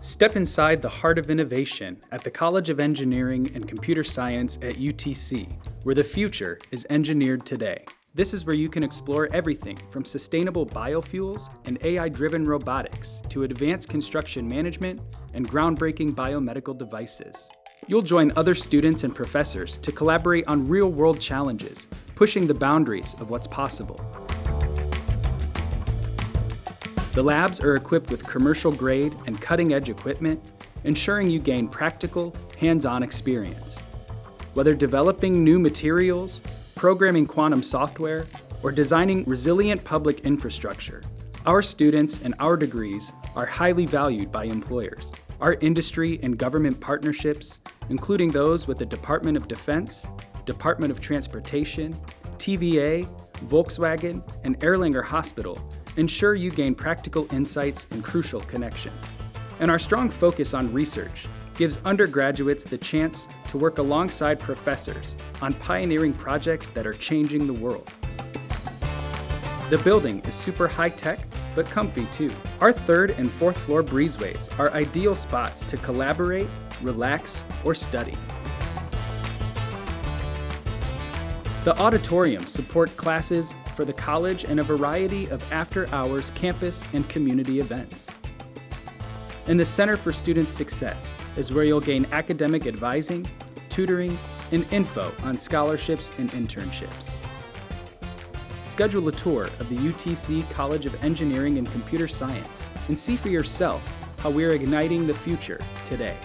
Step inside the heart of innovation at the College of Engineering and Computer Science at UTC, where the future is engineered today. This is where you can explore everything from sustainable biofuels and AI-driven robotics to advanced construction management and groundbreaking biomedical devices. You'll join other students and professors to collaborate on real-world challenges, pushing the boundaries of what's possible. The labs are equipped with commercial-grade and cutting-edge equipment, ensuring you gain practical, hands-on experience. Whether developing new materials, programming quantum software, or designing resilient public infrastructure, our students and our degrees are highly valued by employers. Our industry and government partnerships, including those with the Department of Defense, Department of Transportation, TVA, Volkswagen, and Erlanger Hospital, ensure you gain practical insights and crucial connections. And our strong focus on research gives undergraduates the chance to work alongside professors on pioneering projects that are changing the world. The building is super high-tech, but comfy too. Our third and fourth floor breezeways are ideal spots to collaborate, relax, or study. The auditoriums support classes for the college and a variety of after-hours campus and community events. And the Center for Student Success is where you'll gain academic advising, tutoring, and info on scholarships and internships. Schedule a tour of the UTC College of Engineering and Computer Science and see for yourself how we're igniting the future today.